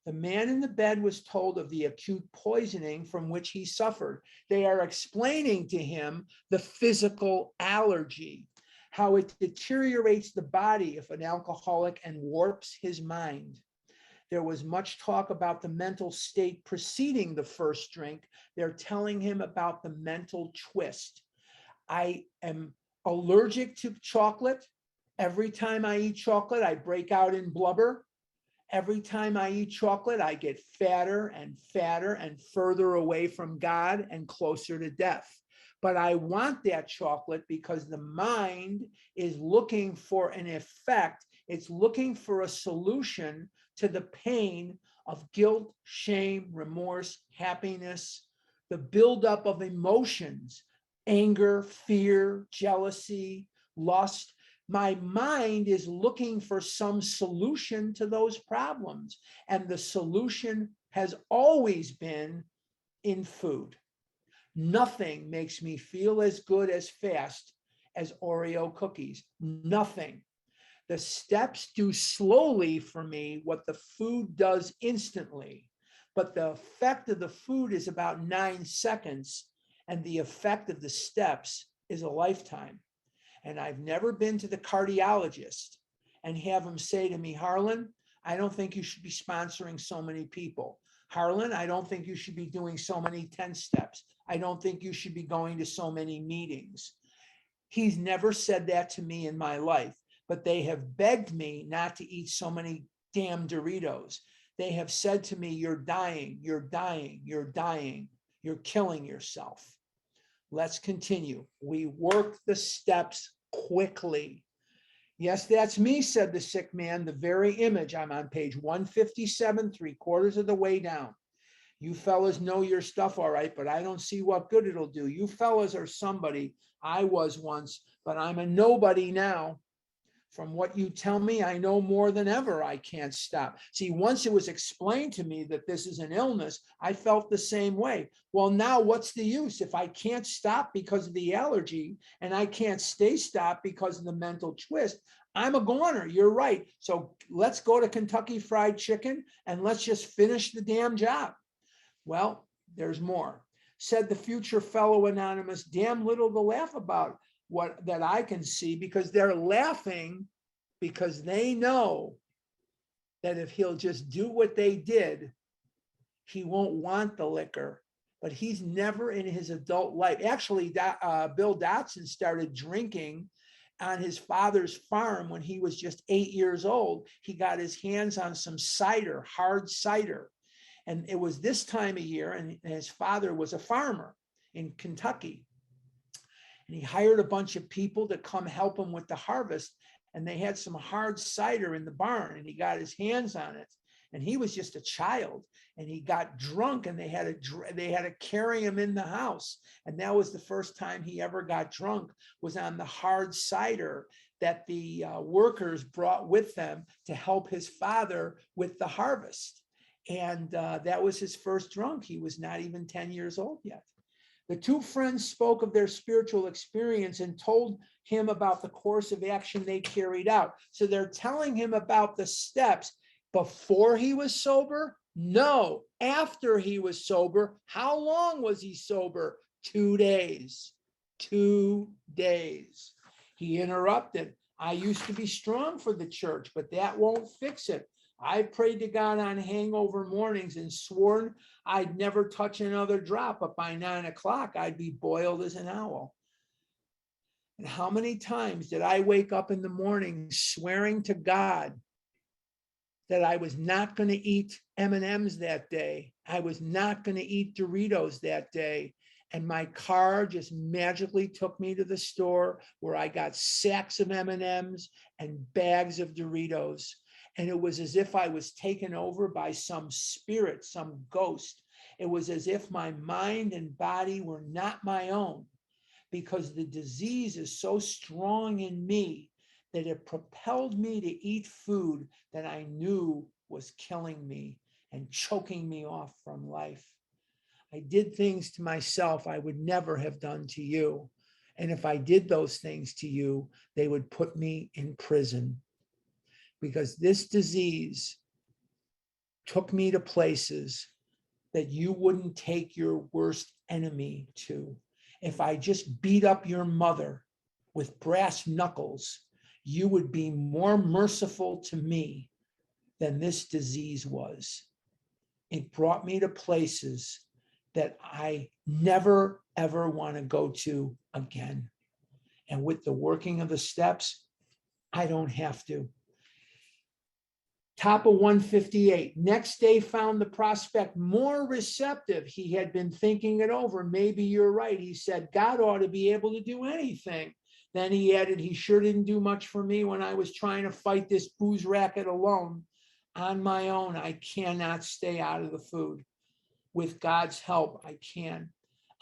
The man in the bed was told of the acute poisoning from which he suffered. They are explaining to him the physical allergy, how it deteriorates the body if an alcoholic and warps his mind. There was much talk about the mental state preceding the first drink. They're telling him about the mental twist. I am allergic to chocolate. Every time I eat chocolate, I break out in blubber. Every time I eat chocolate, I get fatter and further away from God and closer to death. But I want that chocolate because the mind is looking for an effect. It's looking for a solution to the pain of guilt, shame, remorse, happiness, the buildup of emotions, anger, fear, jealousy, lust. My mind is looking for some solution to those problems. And the solution has always been in food. Nothing makes me feel as good as fast as Oreo cookies. Nothing. The steps do slowly for me what the food does instantly, but the effect of the food is about 9 seconds, and the effect of the steps is a lifetime. And I've never been to the cardiologist and have him say to me, Harlan, I don't think you should be sponsoring so many people. Harlan, I don't think you should be doing so many 10 steps. I don't think you should be going to so many meetings. He's never said that to me in my life, but they have begged me not to eat so many damn Doritos. They have said to me, you're dying, you're dying, you're dying, you're killing yourself. Let's continue. We work the steps quickly. Yes, that's me, said the sick man, the very image. I'm on page 157, 3/4 of the way down. You fellas know your stuff all right, but I don't see what good it'll do. You fellas are somebody. I was once, but I'm a nobody now. From what you tell me, I know more than ever I can't stop. See, once it was explained to me that this is an illness, I felt the same way. Well, now what's the use if I can't stop because of the allergy and I can't stay stopped because of the mental twist? I'm a goner. You're right. So let's go to Kentucky Fried Chicken and let's just finish the damn job. Well, there's more. Said the future fellow anonymous, damn little to laugh about what that I can see, because they're laughing because they know that if he'll just do what they did, he won't want the liquor. But he's never in his adult life. Actually, Bill Dotson started drinking on his father's farm when he was just 8 years old. He got his hands on some cider, hard cider. And it was this time of year, and his father was a farmer in Kentucky. And he hired a bunch of people to come help him with the harvest. And they had some hard cider in the barn, and he got his hands on it. And he was just a child, and he got drunk, and they had to carry him in the house. And that was the first time he ever got drunk, was on the hard cider that the workers brought with them to help his father with the harvest. And that was his first drunk. He was not even 10 years old yet. The two friends spoke of their spiritual experience and told him about the course of action they carried out. So they're telling him about the steps before he was sober? No, after he was sober. How long was he sober? 2 days. 2 days. He interrupted. I used to be strong for the church, but that won't fix it. I prayed to God on hangover mornings and sworn I'd never touch another drop, but by 9 o'clock, I'd be boiled as an owl. And how many times did I wake up in the morning swearing to God that I was not going to eat M&Ms that day. I was not going to eat Doritos that day. And my car just magically took me to the store where I got sacks of M&Ms and bags of Doritos. And it was as if I was taken over by some spirit, some ghost. It was as if my mind and body were not my own, because the disease is so strong in me that it propelled me to eat food that I knew was killing me and choking me off from life. I did things to myself I would never have done to you. And if I did those things to you, they would put me in prison, because this disease took me to places that you wouldn't take your worst enemy to. If I just beat up your mother with brass knuckles, you would be more merciful to me than this disease was. It brought me to places that I never, ever want to go to again. And with the working of the steps, I don't have to. Top of 158. Next day found the prospect more receptive. He had been thinking it over. Maybe you're right. He said, God ought to be able to do anything. Then he added, he sure didn't do much for me when I was trying to fight this booze racket alone. On my own, I cannot stay out of the food. With God's help, I can.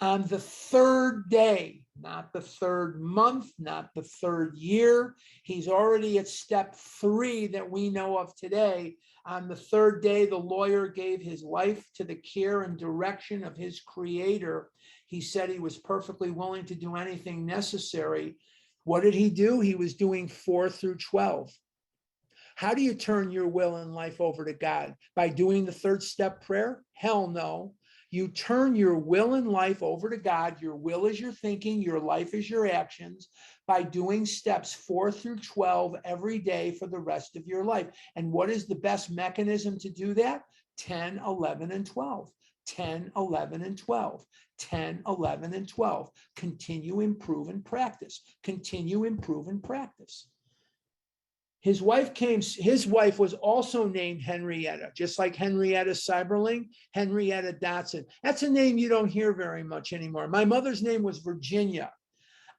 On the third day, not the third month, not the third year, he's already at step 3 that we know of today. On the third day, the lawyer gave his life to the care and direction of his creator. He said he was perfectly willing to do anything necessary. What did he do? He was doing 4 through 12. How do you turn your will and life over to God? By doing the third step prayer? Hell no. You turn your will and life over to God. Your will is your thinking, your life is your actions, by doing steps 4 through 12 every day for the rest of your life. And what is the best mechanism to do that? 10, 11, and 12. 10, 11, and 12. 10, 11, and 12. Continue, improve, and practice. Continue, improve, and practice. His wife was also named Henrietta, just like Henrietta Seiberling, Henrietta Dotson. That's a name you don't hear very much anymore. My mother's name was Virginia.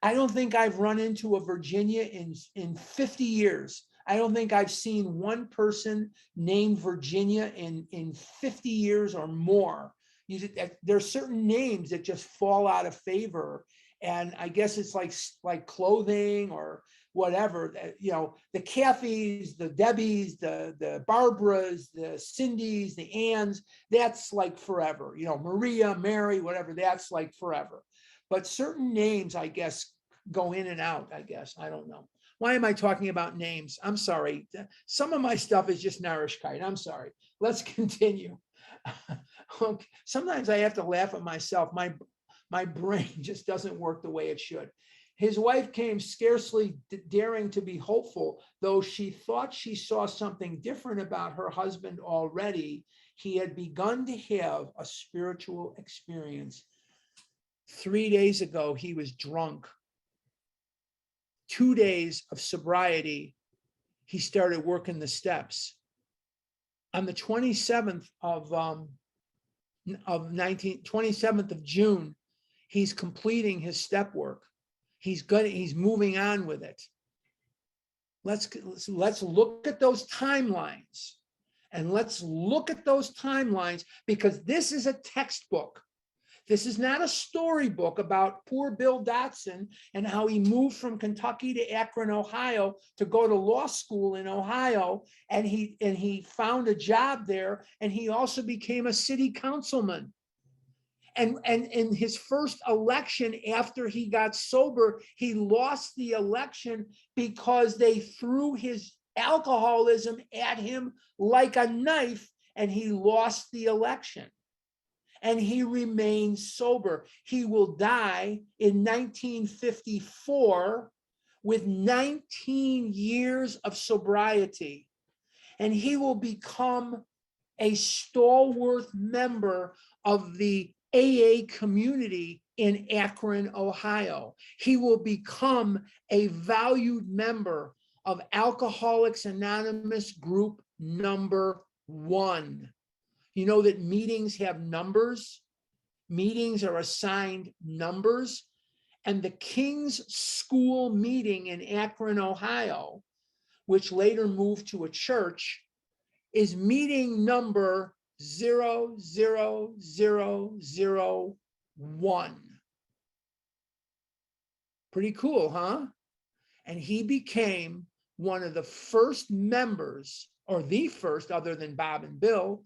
I don't think I've run into a Virginia in 50 years. I don't think I've seen one person named Virginia in 50 years or more. There are certain names that just fall out of favor. And I guess it's like clothing or whatever, you know, the Kathys, the Debbies, the Barbaras, the Cindys, the Anns, that's like forever. You know, Maria, Mary, whatever, that's like forever. But certain names, I guess, go in and out, I guess. I don't know. Why am I talking about names? I'm sorry. Some of my stuff is just Narishkeit. I'm sorry. Let's continue. Okay. Sometimes I have to laugh at myself. My brain just doesn't work the way it should. His wife came scarcely daring to be hopeful, though she thought she saw something different about her husband already. He had begun to have a spiritual experience. 3 days ago, he was drunk. 2 days of sobriety, he started working the steps. On the 27th of 27th of June, he's completing his step work. He's moving on with it. Let's look at those timelines. And let's look at those timelines because this is a textbook. This is not a storybook about poor Bill Dotson and how he moved from Kentucky to Akron, Ohio to go to law school in Ohio. And he found a job there. And he also became a city councilman. And in his first election after he got sober, he lost the election because they threw his alcoholism at him like a knife and he lost the election. And he remains sober. He will die in 1954 with 19 years of sobriety. And he will become a stalwart member of the AA community in Akron, Ohio. He will become a valued member of Alcoholics Anonymous group number 1. You know that meetings have numbers. Meetings are assigned numbers. And the King's School meeting in Akron, Ohio, which later moved to a church, is meeting number 00001. Pretty cool, huh? And he became one of the first members, or the first other than Bob and Bill,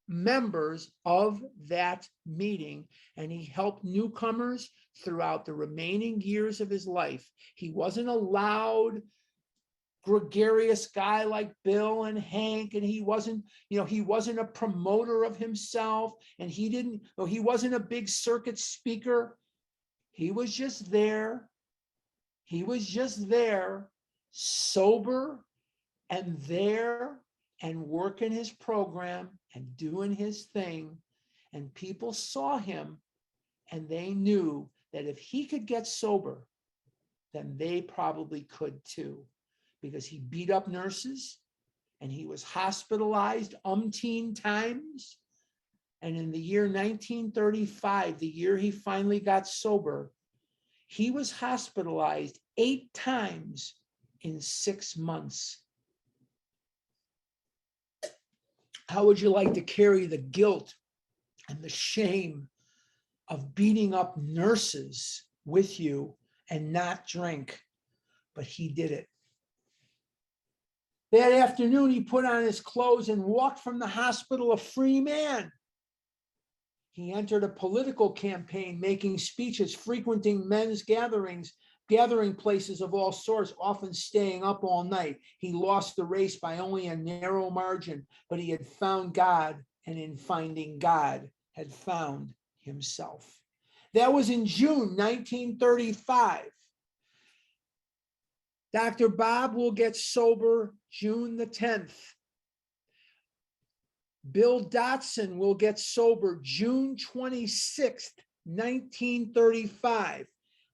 members of that meeting, and he helped newcomers throughout the remaining years of his life. He wasn't a loud, gregarious guy like Bill and Hank, and he wasn't a promoter of himself, and he wasn't a big circuit speaker. He was just there. He was just there, sober and there and working his program and doing his thing. And people saw him and they knew that if he could get sober, then they probably could too, because he beat up nurses and he was hospitalized umpteen times. And in the year 1935, the year he finally got sober, he was hospitalized 8 times in 6 months. How would you like to carry the guilt and the shame of beating up nurses with you and not drink? But he did it. That afternoon, he put on his clothes and walked from the hospital a free man. He entered a political campaign, making speeches, frequenting men's gathering places of all sorts, often staying up all night. He lost the race by only a narrow margin, but he had found God, and in finding God, had found himself. That was in June 1935. Dr. Bob will get sober June the 10th. Bill Dotson will get sober June 26th, 1935.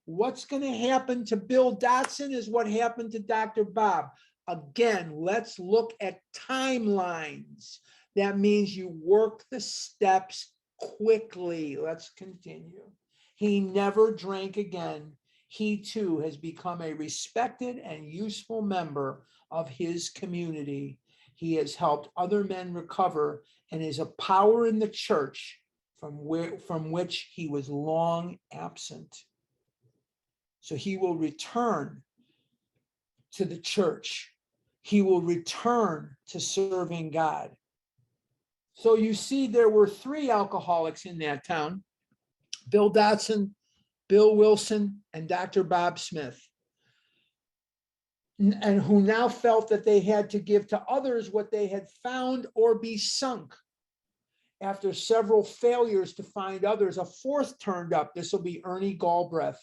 What's going to happen to Bill Dotson is what happened to Dr. Bob. Again, let's look at timelines. That means you work the steps quickly. Let's continue. He never drank again. he too has become a respected and useful member of his community. He has helped other men recover and is a power in the church from which he was long absent. So he will return to the church. He will return to serving God. So you see, there were 3 alcoholics in that town: Bill Dotson, Bill Wilson, and Dr. Bob Smith, and who now felt that they had to give to others what they had found or be sunk. After several failures to find others, a 4th turned up. This will be Ernie Galbraith.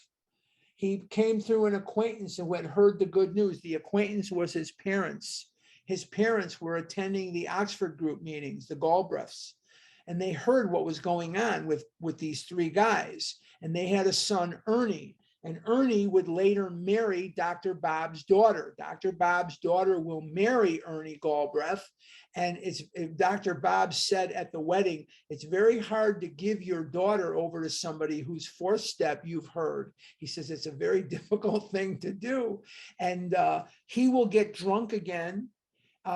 He came through an acquaintance and had heard the good news. The acquaintance was his parents. His parents were attending the Oxford group meetings, the Galbraiths, and they heard what was going on with these 3 guys. And they had a son, Ernie. And Ernie would later marry Dr. Bob's daughter. Dr. Bob's daughter will marry Ernie Galbraith. And Dr. Bob said at the wedding, it's very hard to give your daughter over to somebody whose 4th step you've heard. He says it's a very difficult thing to do. And he will get drunk again.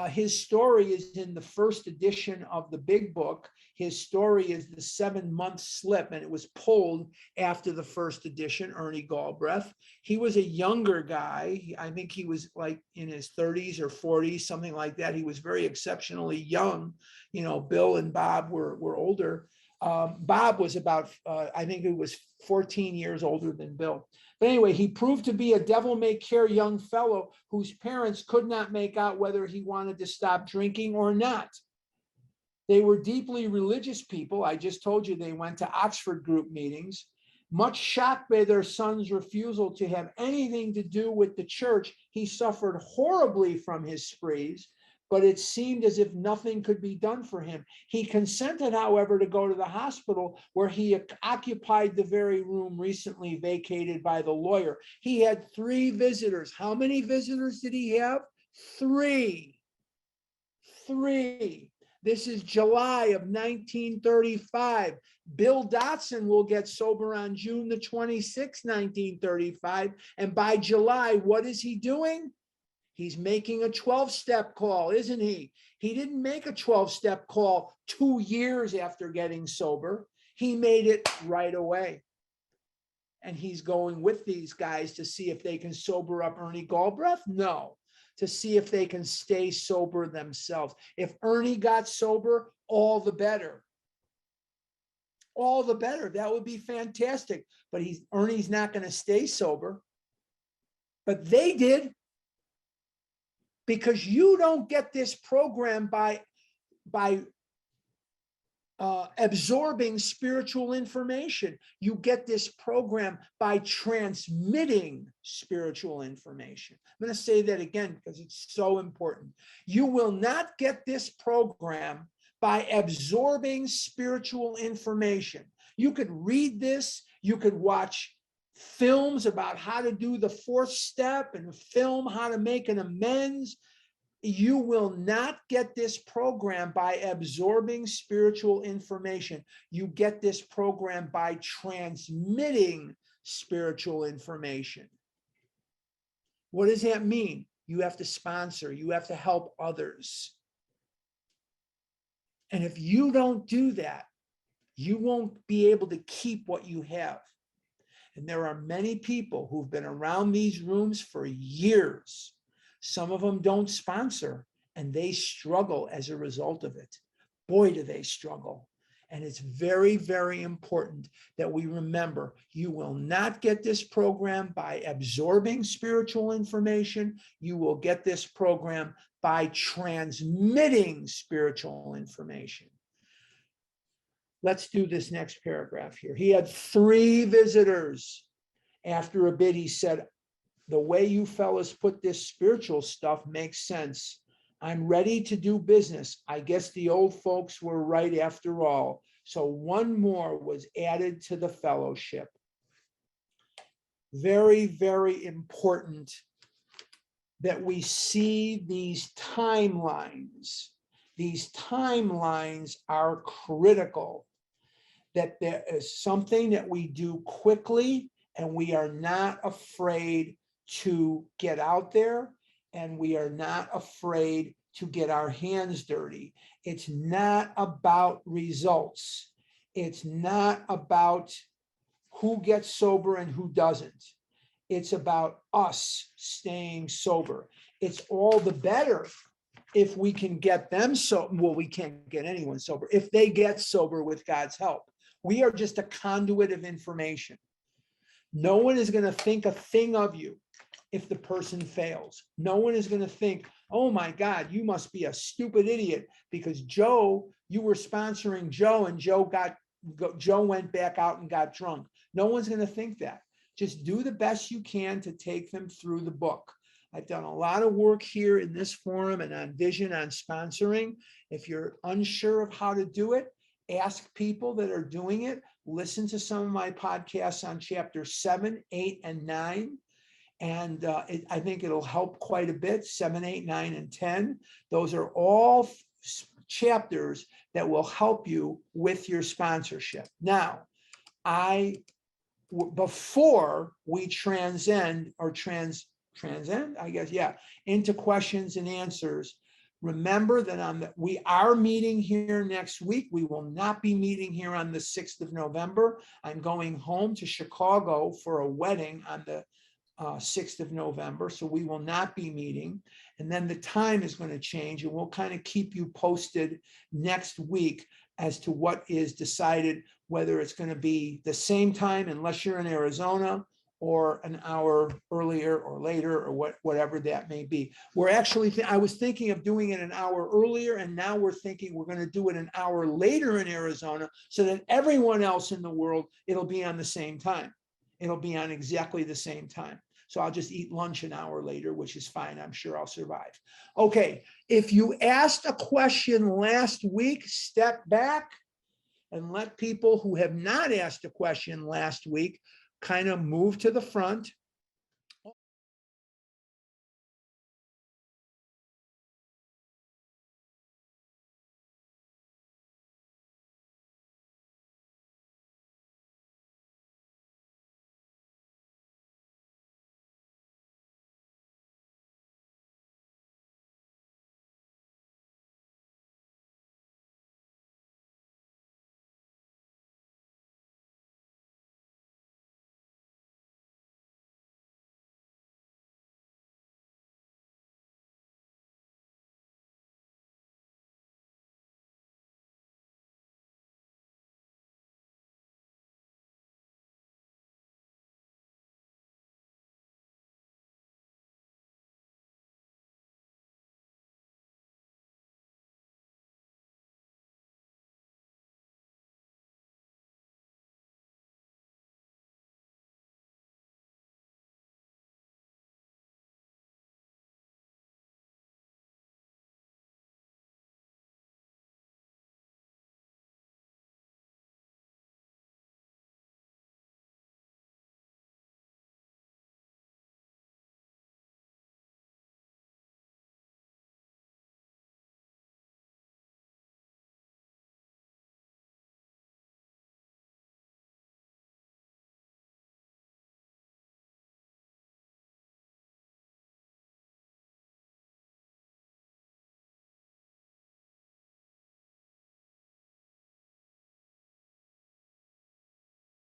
His story is in the 1st edition of the big book. His story is the 7-month slip, and it was pulled after the 1st edition, Ernie Galbraith. He was a younger guy. I think he was like in his 30s or 40s, something like that. He was very exceptionally young. You know, Bill and Bob were older. Bob was about, I think he was 14 years older than Bill. But anyway, he proved to be a devil-may-care young fellow whose parents could not make out whether he wanted to stop drinking or not. They were deeply religious people. I just told you they went to Oxford group meetings. Much shocked by their son's refusal to have anything to do with the church, he suffered horribly from his sprees, but it seemed as if nothing could be done for him. He consented, however, to go to the hospital, where he occupied the very room recently vacated by the lawyer. He had 3 visitors. How many visitors did he have? 3. 3. This is July of 1935. Bill Dotson will get sober on June the 26th, 1935. And by July, what is he doing? He's making a 12-step call, isn't he? He didn't make a 12-step call 2 years after getting sober. He made it right away. And he's going with these guys to see if they can sober up Ernie Galbraith? No, to see if they can stay sober themselves. If Ernie got sober, all the better. All the better. That would be fantastic. But Ernie's not going to stay sober. But they did. Because you don't get this program by absorbing spiritual information. You get this program by transmitting spiritual information. I'm going to say that again because it's so important. You will not get this program by absorbing spiritual information. You could read this, you could watch films about how to do the 4th step and film how to make an amends. You will not get this program by absorbing spiritual information. You get this program by transmitting spiritual information. What does that mean? You have to sponsor, you have to help others. And if you don't do that, you won't be able to keep what you have. And there are many people who've been around these rooms for years. Some of them don't sponsor, and they struggle as a result of it. Boy, do they struggle. And it's very, very important that we remember, you will not get this program by absorbing spiritual information. You will get this program by transmitting spiritual information. Let's do this next paragraph here. He had 3 visitors. After a bit, he said, the way you fellas put this spiritual stuff makes sense. I'm ready to do business. I guess the old folks were right after all. So 1 more was added to the fellowship. Very, very important that we see these timelines. These timelines are critical. That there is something that we do quickly and we are not afraid to get out there, and we are not afraid to get our hands dirty. It's not about results. It's not about who gets sober and who doesn't. It's about us staying sober. It's all the better if we can get them well, we can't get anyone sober. If they get sober with God's help, we are just a conduit of information. No one is going to think a thing of you if the person fails. No one is going to think, oh my God, you must be a stupid idiot because Joe, you were sponsoring Joe and Joe went back out and got drunk. No one's going to think that. Just do the best you can to take them through the book. I've done a lot of work here in this forum and on Vision on sponsoring. If you're unsure of how to do it, ask people that are doing it. Listen to some of my podcasts on chapter 7, 8, and 9. And I think it'll help quite a bit. 7, 8, 9, and 10. Those are all chapters that will help you with your sponsorship. Now, before we transcend, I guess, yeah, into questions and answers, remember that we are meeting here next week. We will not be meeting here on the 6th of November. I'm going home to Chicago for a wedding on the 6th of November. So we will not be meeting. And then the time is going to change, and we'll kind of keep you posted next week as to what is decided, whether it's going to be the same time, unless you're in Arizona, or an hour earlier or later, or whatever that may be. We're actually, I was thinking of doing it an hour earlier, and now we're thinking we're going to do it an hour later in Arizona, so that everyone else in the world, it'll be on the same time. It'll be on exactly the same time. So I'll just eat lunch an hour later, which is fine. I'm sure I'll survive. Okay, if you asked a question last week, step back and let people who have not asked a question last week kind of move to the front.